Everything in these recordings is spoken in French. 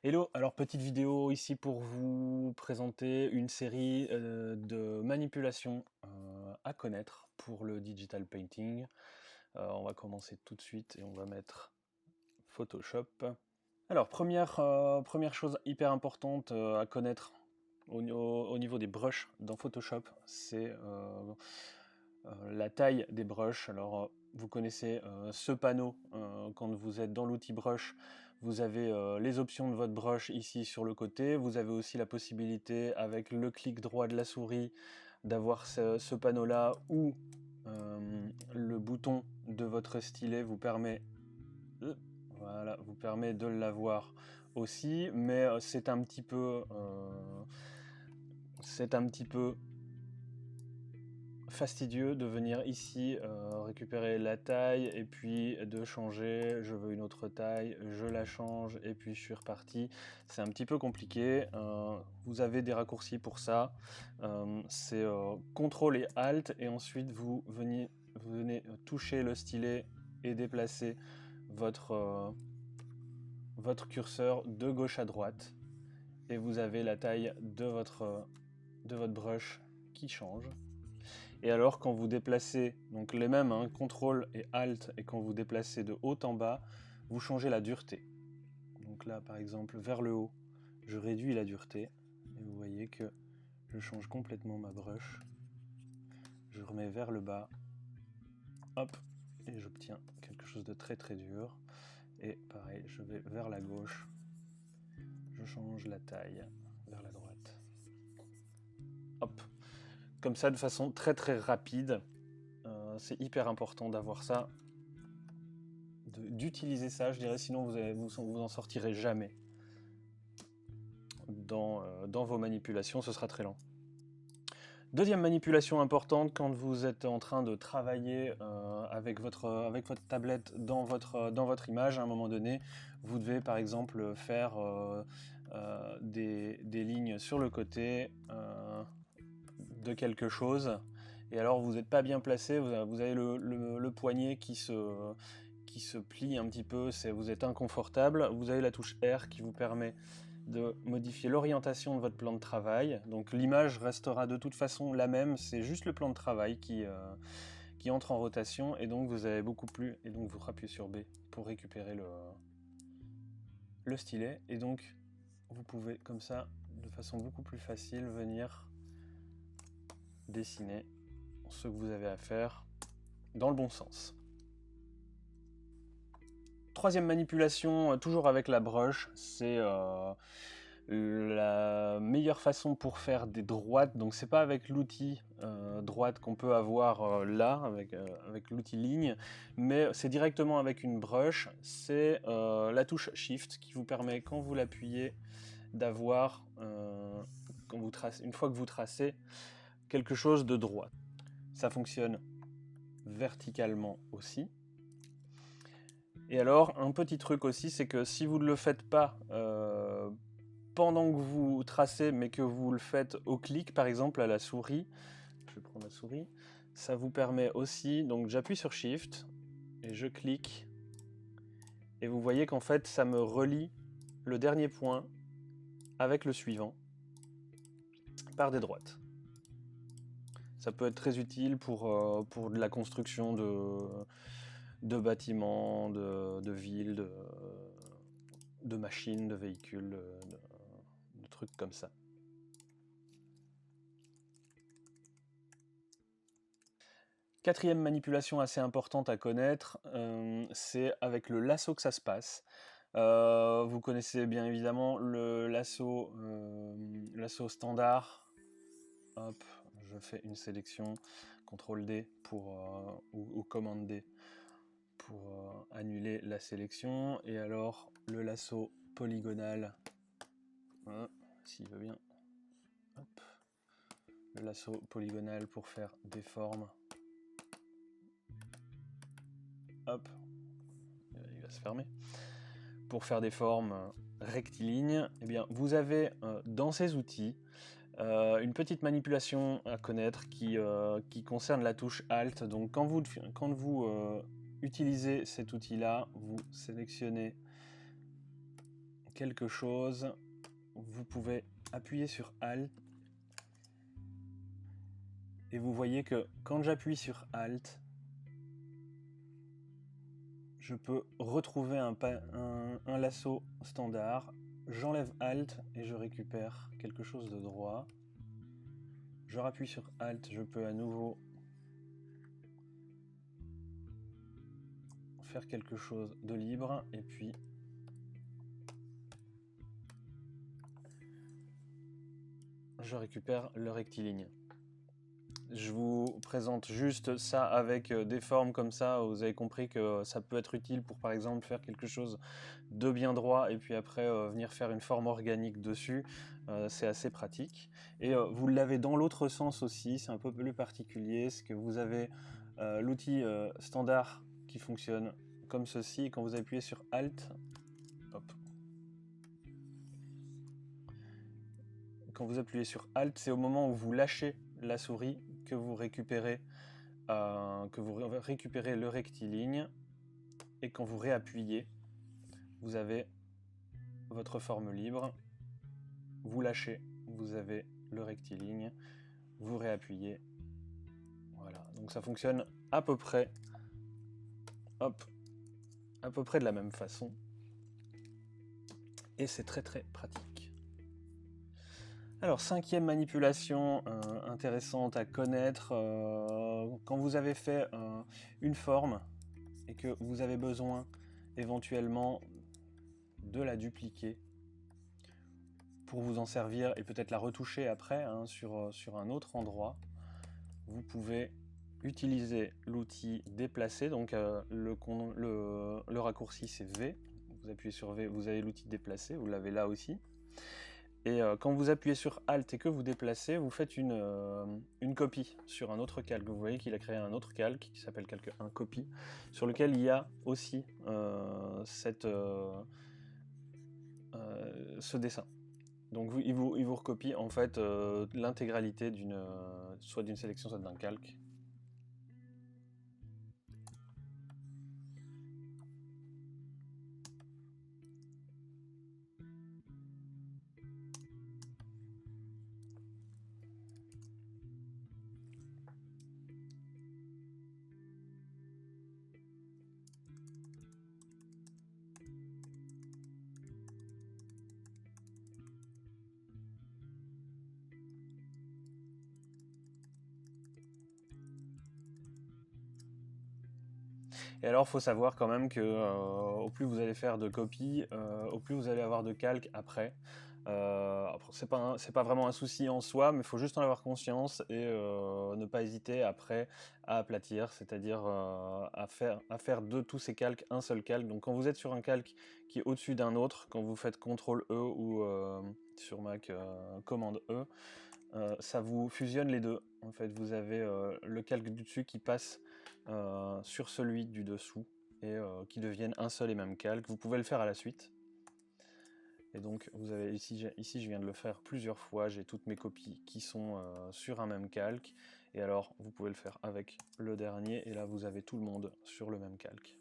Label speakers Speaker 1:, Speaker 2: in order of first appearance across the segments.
Speaker 1: Hello, alors petite vidéo ici pour vous présenter une série de manipulations à connaître pour le digital painting. On va commencer tout de suite et on va mettre Photoshop. Alors première chose hyper importante à connaître au niveau des brushes dans Photoshop, c'est la taille des brushes. Alors vous connaissez ce panneau quand vous êtes dans l'outil brush. Vous avez les options de votre brush ici sur le côté. Vous avez aussi la possibilité avec le clic droit de la souris d'avoir ce panneau là où le bouton de votre stylet vous permet voilà, vous permet de l'avoir aussi, mais c'est un petit peu fastidieux de venir ici récupérer la taille et puis de changer, je veux une autre taille, je la change et puis je suis reparti. C'est un petit peu compliqué, vous avez des raccourcis pour ça, c'est CTRL et ALT et ensuite vous venez toucher le stylet et déplacer votre curseur de gauche à droite et vous avez la taille de votre brush qui change. Et alors quand vous déplacez, donc les mêmes, hein, CTRL et ALT, et quand vous déplacez de haut en bas, vous changez la dureté. Donc là par exemple vers le haut, je réduis la dureté, et vous voyez que je change complètement ma brush. Je remets vers le bas, hop, et j'obtiens quelque chose de très très dur. Et pareil, je vais vers la gauche, je change la taille vers la droite. Hop, comme ça de façon très très rapide. C'est hyper important d'avoir ça, d'utiliser ça, je dirais, sinon vous en sortirez jamais. Dans vos manipulations, ce sera très lent. Deuxième manipulation importante quand vous êtes en train de travailler avec votre tablette dans votre image, à un moment donné, vous devez par exemple faire des lignes sur le côté de quelque chose, et alors vous n'êtes pas bien placé, vous avez le poignet qui se plie un petit peu, vous êtes inconfortable, vous avez la touche R qui vous permet de modifier l'orientation de votre plan de travail. Donc l'image restera de toute façon la même, c'est juste le plan de travail qui entre en rotation, et donc vous avez beaucoup plus, et donc vous rappuyez sur B pour récupérer le stylet, et donc vous pouvez comme ça, de façon beaucoup plus facile, venir dessiner ce que vous avez à faire dans le bon sens. Troisième manipulation, toujours avec la brush, c'est la meilleure façon pour faire des droites. Donc c'est pas avec l'outil droite qu'on peut avoir là, avec l'outil ligne, mais c'est directement avec une brush. C'est la touche Shift qui vous permet, quand vous l'appuyez, d'avoir, une fois que vous tracez, quelque chose de droit. Ça fonctionne verticalement aussi. Et alors, un petit truc aussi, c'est que si vous ne le faites pas pendant que vous tracez, mais que vous le faites au clic, par exemple à la souris, je vais prendre la souris, ça vous permet aussi, donc j'appuie sur Shift, et je clique, et vous voyez qu'en fait, ça me relie le dernier point avec le suivant, par des droites. Ça peut être très utile pour de la construction de bâtiments, de villes, de machines, de véhicules, de trucs comme ça. Quatrième manipulation assez importante à connaître, c'est avec le lasso que ça se passe. Vous connaissez bien évidemment le lasso standard. Hop, je fais une sélection, CTRL D ou commande D pour annuler la sélection, et alors le lasso polygonal, hein, s'il veut bien, hop, le lasso polygonal pour faire des formes, hop, il va se fermer, pour faire des formes rectilignes. Eh bien, vous avez dans ces outils une petite manipulation à connaître qui concerne la touche Alt. Donc quand vous utilisez cet outil-là, vous sélectionnez quelque chose, vous pouvez appuyer sur Alt et vous voyez que quand j'appuie sur Alt, je peux retrouver un lasso standard. J'enlève Alt et je récupère quelque chose de droit. Je rappuie sur Alt, je peux à nouveau faire quelque chose de libre et puis je récupère le rectiligne. Je vous présente juste ça avec des formes comme ça. Vous avez compris que ça peut être utile pour par exemple faire quelque chose de bien droit et puis après venir faire une forme organique dessus. C'est assez pratique. Et vous l'avez dans l'autre sens aussi, c'est un peu plus particulier, c'est que vous avez l'outil standard qui fonctionne comme ceci. Et quand vous appuyez sur Alt, hop. Quand vous appuyez sur Alt, c'est au moment où vous lâchez la souris que vous récupérez le rectiligne, et quand vous réappuyez, vous avez votre forme libre, vous lâchez, vous avez le rectiligne, vous réappuyez, voilà. Donc ça fonctionne à peu près, hop, à peu près de la même façon, et c'est très très pratique. Alors, cinquième manipulation intéressante à connaître, quand vous avez fait une forme et que vous avez besoin éventuellement de la dupliquer pour vous en servir et peut-être la retoucher après hein, sur un autre endroit, vous pouvez utiliser l'outil déplacer, donc le raccourci c'est V, vous appuyez sur V, vous avez l'outil déplacer, vous l'avez là aussi. Et quand vous appuyez sur Alt et que vous déplacez, vous faites une copie sur un autre calque. Vous voyez qu'il a créé un autre calque qui s'appelle calque 1 copie, sur lequel il y a aussi ce dessin. Donc il vous recopie en fait l'intégralité soit d'une sélection, soit d'un calque. Et alors, il faut savoir quand même que au plus vous allez faire de copies, au plus vous allez avoir de calques après. C'est pas vraiment un souci en soi, mais il faut juste en avoir conscience et ne pas hésiter après à aplatir, c'est-à-dire à faire de tous ces calques un seul calque. Donc quand vous êtes sur un calque qui est au-dessus d'un autre, quand vous faites CTRL E ou sur Mac commande E, ça vous fusionne les deux. En fait, vous avez le calque du dessus qui passe sur celui du dessous et qui deviennent un seul et même calque. Vous pouvez le faire à la suite. Et donc, vous avez ici, je viens de le faire plusieurs fois. J'ai toutes mes copies qui sont sur un même calque. Et alors, vous pouvez le faire avec le dernier. Et là, vous avez tout le monde sur le même calque.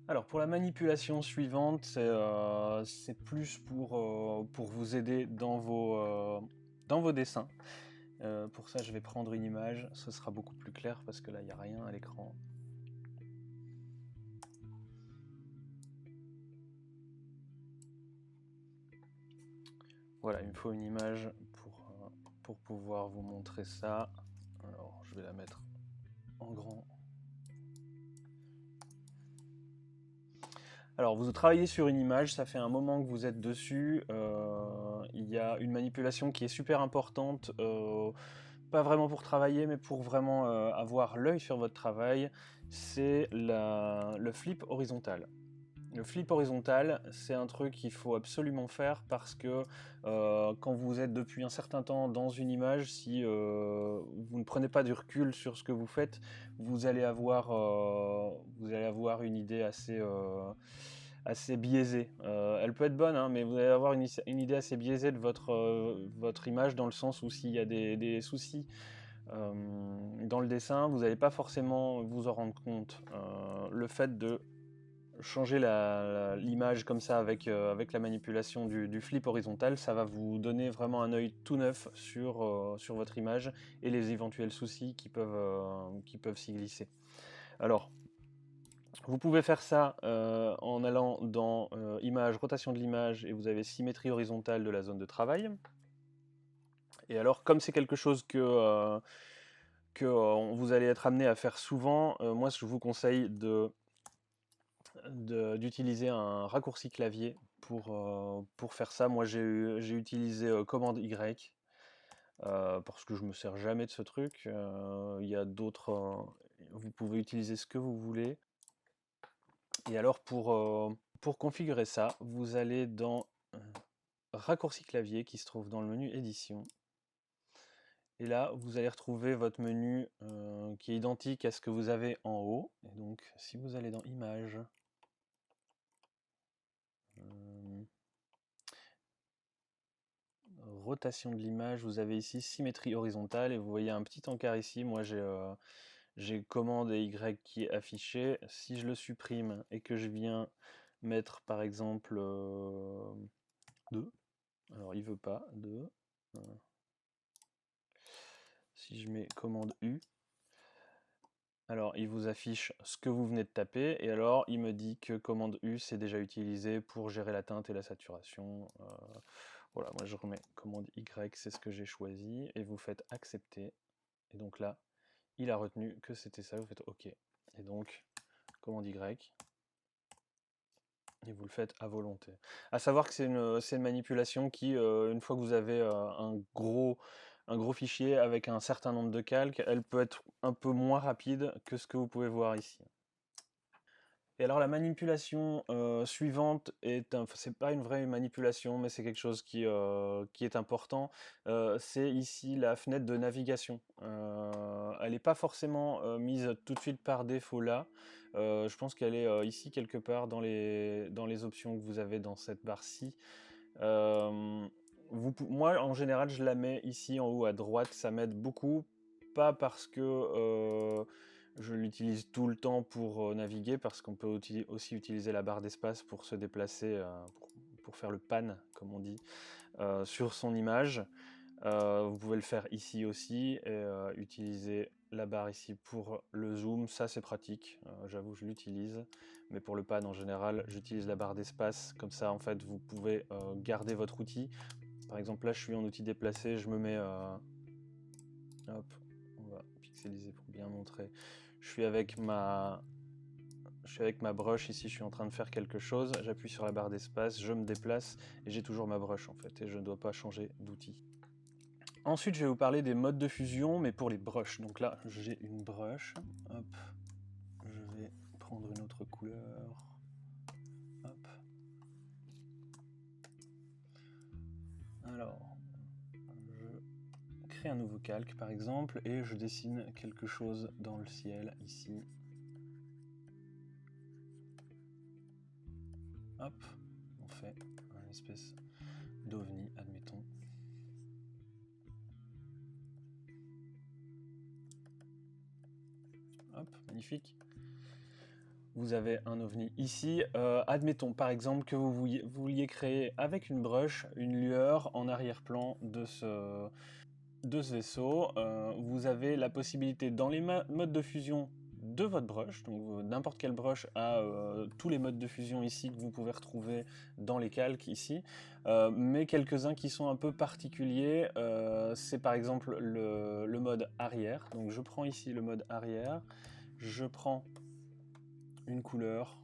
Speaker 1: Alors pour la manipulation suivante, c'est plus pour vous aider dans vos dessins. Pour ça, je vais prendre une image, ce sera beaucoup plus clair parce que là, il n'y a rien à l'écran. Voilà, il me faut une image pour pouvoir vous montrer ça. Alors, je vais la mettre en grand. Alors, vous travaillez sur une image, ça fait un moment que vous êtes dessus. Il y a une manipulation qui est super importante, pas vraiment pour travailler, mais pour vraiment avoir l'œil sur votre travail. C'est le flip horizontal. Le flip horizontal, c'est un truc qu'il faut absolument faire parce que quand vous êtes depuis un certain temps dans une image, si vous ne prenez pas du recul sur ce que vous faites, vous allez avoir une idée assez biaisée. Elle peut être bonne, hein, mais vous allez avoir une idée assez biaisée de votre image dans le sens où s'il y a des soucis dans le dessin, vous n'allez pas forcément vous en rendre compte. Le fait de changer l'image comme ça avec la manipulation du flip horizontal, ça va vous donner vraiment un œil tout neuf sur votre image et les éventuels soucis qui peuvent s'y glisser. Alors, vous pouvez faire ça en allant dans Image, rotation de l'image, et vous avez symétrie horizontale de la zone de travail. Et alors, comme c'est quelque chose que vous allez être amené à faire souvent, moi je vous conseille d'utiliser un raccourci clavier pour faire ça. Moi j'ai utilisé commande Y parce que je me sers jamais de ce truc. Il y a d'autres, vous pouvez utiliser ce que vous voulez. Et alors pour configurer ça, vous allez dans raccourci clavier qui se trouve dans le menu édition. Et là, vous allez retrouver votre menu qui est identique à ce que vous avez en haut. Et donc, si vous allez dans Images, rotation de l'image, vous avez ici symétrie horizontale et vous voyez un petit encart ici. Moi, j'ai commande et Y qui est affiché. Si je le supprime et que je viens mettre par exemple 2, alors il veut pas 2. Si je mets commande U, alors il vous affiche ce que vous venez de taper, et alors il me dit que commande U c'est déjà utilisé pour gérer la teinte et la saturation. Voilà, moi je remets commande Y, c'est ce que j'ai choisi, et vous faites accepter. Et donc là, il a retenu que c'était ça, vous faites OK. Et donc, commande Y, et vous le faites à volonté. À savoir que c'est une manipulation qui, une fois que vous avez un gros fichier avec un certain nombre de calques, elle peut être un peu moins rapide que ce que vous pouvez voir ici. Et alors la manipulation suivante c'est pas une vraie manipulation, mais c'est quelque chose qui est important. C'est ici la fenêtre de navigation. Elle n'est pas forcément mise tout de suite par défaut là. Je pense qu'elle est ici quelque part dans les options que vous avez dans cette barre-ci. Moi, en général, je la mets ici en haut à droite. Ça m'aide beaucoup, pas parce que je l'utilise tout le temps pour naviguer, parce qu'on peut aussi utiliser la barre d'espace pour se déplacer, pour faire le pan, comme on dit, sur son image. Vous pouvez le faire ici aussi, et utiliser la barre ici pour le zoom, ça c'est pratique, j'avoue je l'utilise, mais pour le pan en général j'utilise la barre d'espace, comme ça en fait vous pouvez garder votre outil. Par exemple là je suis en outil déplacé, je me mets, hop, on va pixeliser pour bien montrer, je suis avec ma brush ici, je suis en train de faire quelque chose, j'appuie sur la barre d'espace, je me déplace et j'ai toujours ma brush en fait, et je ne dois pas changer d'outil. Ensuite, je vais vous parler des modes de fusion, mais pour les brushes. Donc là, j'ai une brush. Hop. Je vais prendre une autre couleur. Hop. Alors, je crée un nouveau calque, par exemple, et je dessine quelque chose dans le ciel, ici. Hop. On fait une espèce d'ovni, admettons. Hop, magnifique. Vous avez un ovni ici. Admettons par exemple que vous vouliez créer avec une brush une lueur en arrière-plan de ce vaisseau. Vous avez la possibilité dans les modes de fusion de votre brush, donc n'importe quelle brush a tous les modes de fusion ici que vous pouvez retrouver dans les calques ici, mais quelques-uns qui sont un peu particuliers. C'est par exemple le mode arrière. Donc je prends ici le mode arrière, je prends une couleur,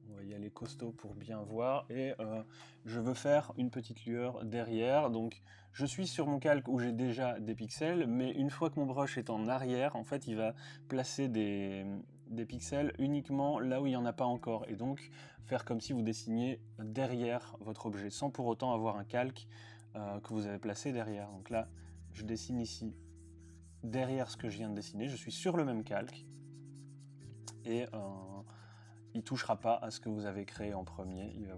Speaker 1: on va y aller costaud pour bien voir, et je veux faire une petite lueur derrière. Donc je suis sur mon calque où j'ai déjà des pixels, mais une fois que mon brush est en arrière, en fait il va placer des pixels uniquement là où il n'y en a pas encore, et donc faire comme si vous dessiniez derrière votre objet, sans pour autant avoir un calque que vous avez placé derrière. Donc là, je dessine ici derrière ce que je viens de dessiner, je suis sur le même calque, et il touchera pas à ce que vous avez créé en premier, il va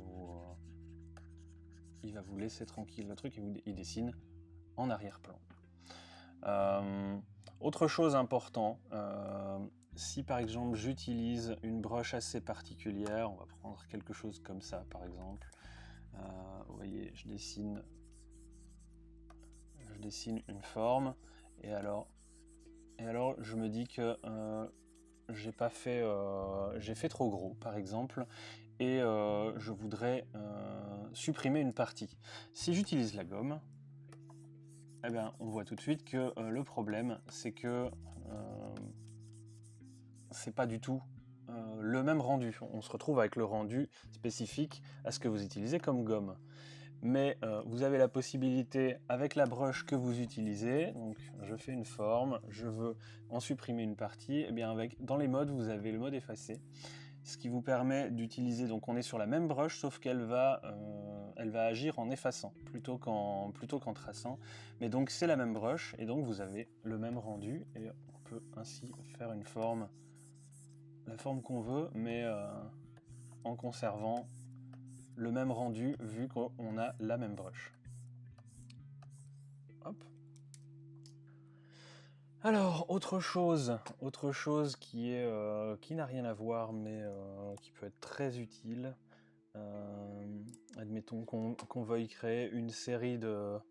Speaker 1: vous laisser tranquille le truc, et il dessine en arrière-plan. Autre chose importante, si par exemple j'utilise une brush assez particulière, on va prendre quelque chose comme ça par exemple. Vous voyez, je dessine une forme et alors je me dis que j'ai fait trop gros par exemple et je voudrais supprimer une partie. Si j'utilise la gomme, eh bien, on voit tout de suite que le problème c'est que c'est pas du tout le même rendu. On se retrouve avec le rendu spécifique à ce que vous utilisez comme gomme. Mais vous avez la possibilité, avec la brush que vous utilisez, donc je fais une forme, je veux en supprimer une partie, et bien dans les modes, vous avez le mode effacer, ce qui vous permet d'utiliser, donc on est sur la même brush, sauf qu'elle va, agir en effaçant, plutôt qu'en traçant, mais donc c'est la même brush, et donc vous avez le même rendu, et on peut ainsi faire une forme, la forme qu'on veut, mais en conservant le même rendu vu qu'on a la même brush. Hop. Alors, autre chose qui n'a rien à voir mais qui peut être très utile. Admettons qu'on veuille créer une série de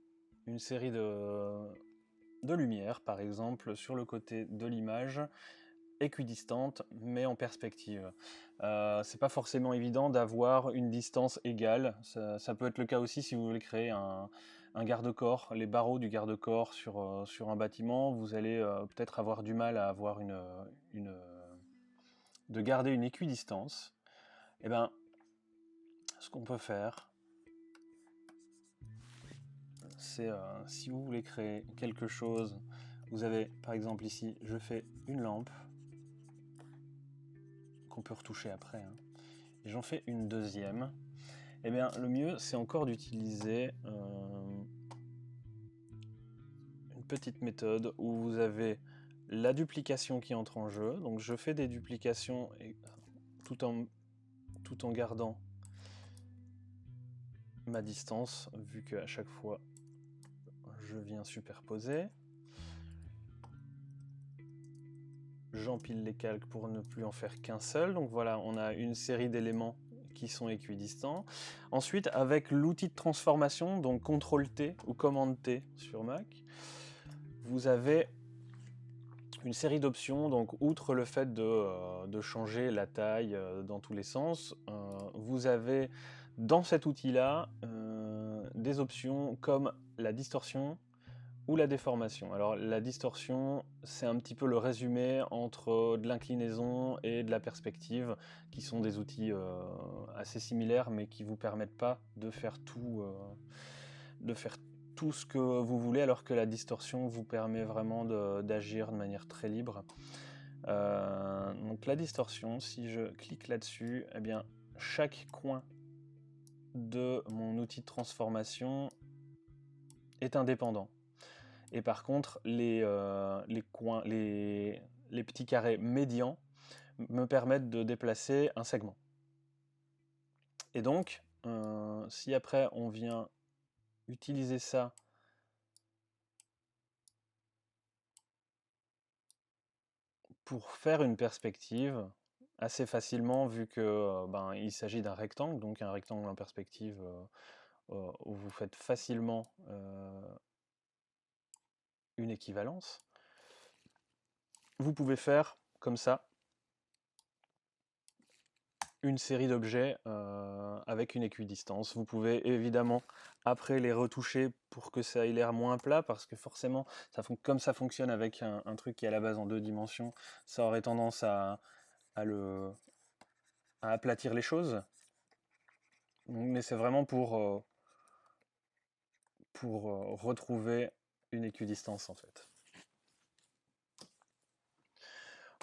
Speaker 1: lumières, par exemple, sur le côté de l'image, équidistante mais en perspective. C'est pas forcément évident d'avoir une distance égale. Ça peut être le cas aussi si vous voulez créer un garde-corps, les barreaux du garde-corps sur un bâtiment. Vous allez peut-être avoir du mal à avoir de garder une équidistance. Et ben, ce qu'on peut faire, c'est si vous voulez créer quelque chose, vous avez par exemple ici, je fais une lampe qu'on peut retoucher après, hein, et j'en fais une deuxième. Eh bien, le mieux, c'est encore d'utiliser une petite méthode où vous avez la duplication qui entre en jeu. Donc, je fais des duplications tout en gardant ma distance, vu qu'à chaque fois, je viens superposer. J'empile les calques pour ne plus en faire qu'un seul. Donc voilà, on a une série d'éléments qui sont équidistants. Ensuite, avec l'outil de transformation, donc CTRL-T ou Commande-T sur Mac, vous avez une série d'options. Donc, outre le fait de changer la taille dans tous les sens, vous avez dans cet outil-là des options comme la distorsion ou la déformation. Alors la distorsion, c'est un petit peu le résumé entre de l'inclinaison et de la perspective, qui sont des outils assez similaires, mais qui ne vous permettent pas de faire tout ce que vous voulez, alors que la distorsion vous permet vraiment d'agir de manière très libre. Donc la distorsion, si je clique là-dessus, eh bien chaque coin de mon outil de transformation est indépendant. Et par contre, les petits carrés médians me permettent de déplacer un segment. Et donc, si après on vient utiliser ça pour faire une perspective, assez facilement, vu que il s'agit d'un rectangle, donc un rectangle en perspective où vous faites facilement une équivalence, vous pouvez faire comme ça une série d'objets avec une équidistance. Vous pouvez évidemment après les retoucher pour que ça ait l'air moins plat, parce que forcément, comme ça fonctionne avec un truc qui est à la base en 2 dimensions, ça aurait tendance à aplatir les choses. Mais c'est vraiment pour retrouver une équidistance en fait.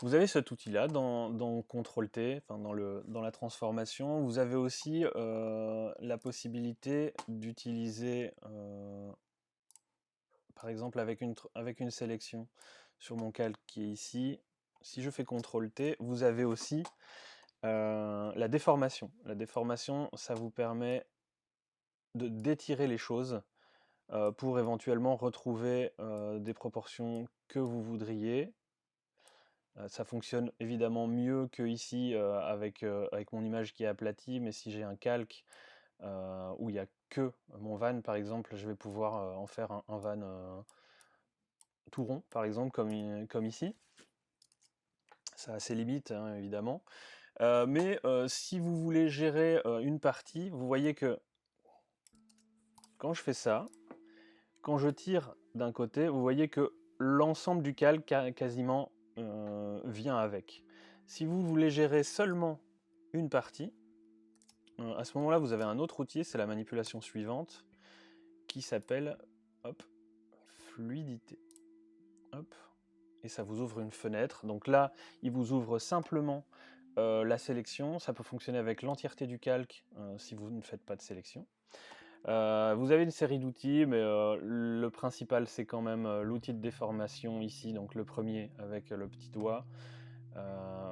Speaker 1: Vous avez cet outil-là dans CTRL-T, enfin dans la transformation. Vous avez aussi la possibilité d'utiliser, par exemple avec une sélection sur mon calque qui est ici. Si je fais CTRL-T, vous avez aussi la déformation. La déformation, ça vous permet d'étirer les choses pour éventuellement retrouver des proportions que vous voudriez. Ça fonctionne évidemment mieux que ici avec mon image qui est aplatie, mais si j'ai un calque où il n'y a que mon van, par exemple, je vais pouvoir en faire un van tout rond, par exemple, comme ici. Ça a ses limites, hein, évidemment. Mais si vous voulez gérer une partie, vous voyez que quand je fais ça, quand je tire d'un côté, vous voyez que l'ensemble du calque quasiment vient avec. Si vous voulez gérer seulement une partie, à ce moment-là, vous avez un autre outil, c'est la manipulation suivante, qui s'appelle fluidité. Hop. Et ça vous ouvre une fenêtre. Donc là, il vous ouvre simplement la sélection. Ça peut fonctionner avec l'entièreté du calque si vous ne faites pas de sélection. Vous avez une série d'outils, mais le principal c'est quand même l'outil de déformation ici, donc le premier avec le petit doigt.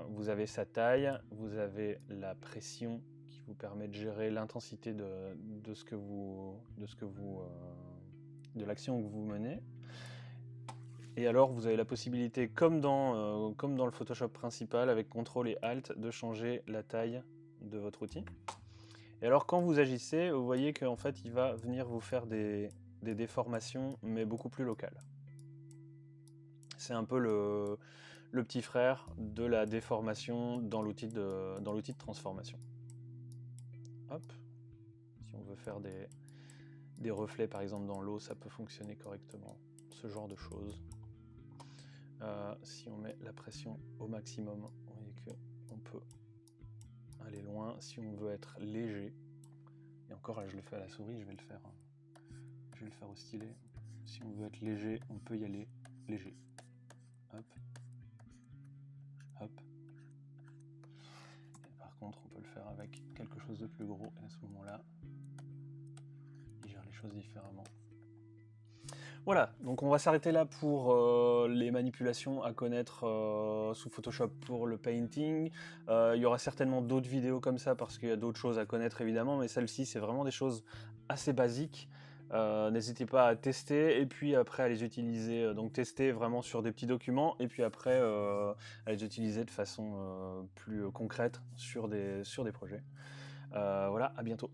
Speaker 1: Vous avez sa taille, vous avez la pression qui vous permet de gérer l'intensité de l'action que vous menez. Et alors vous avez la possibilité, comme dans le Photoshop principal, avec CTRL et ALT, de changer la taille de votre outil. Et alors quand vous agissez, vous voyez qu'en fait il va venir vous faire des déformations, mais beaucoup plus locales. C'est un peu le petit frère de la déformation dans l'outil de transformation. Hop. Si on veut faire des reflets par exemple dans l'eau, ça peut fonctionner correctement. Ce genre de choses. Si on met la pression au maximum, vous voyez qu'on peut aller loin. Si on veut être léger, et encore là je le fais à la souris, je vais le faire au stylet. Si on veut être léger, on peut y aller léger. Hop. Hop. Et par contre, on peut le faire avec quelque chose de plus gros, et à ce moment-là, il gère les choses différemment. Voilà, donc on va s'arrêter là pour les manipulations à connaître sous Photoshop pour le painting. Il y aura certainement d'autres vidéos comme ça parce qu'il y a d'autres choses à connaître évidemment, mais celle-ci c'est vraiment des choses assez basiques. N'hésitez pas à tester et puis après à les utiliser, donc tester vraiment sur des petits documents et puis après à les utiliser de façon plus concrète sur des projets. Voilà, à bientôt.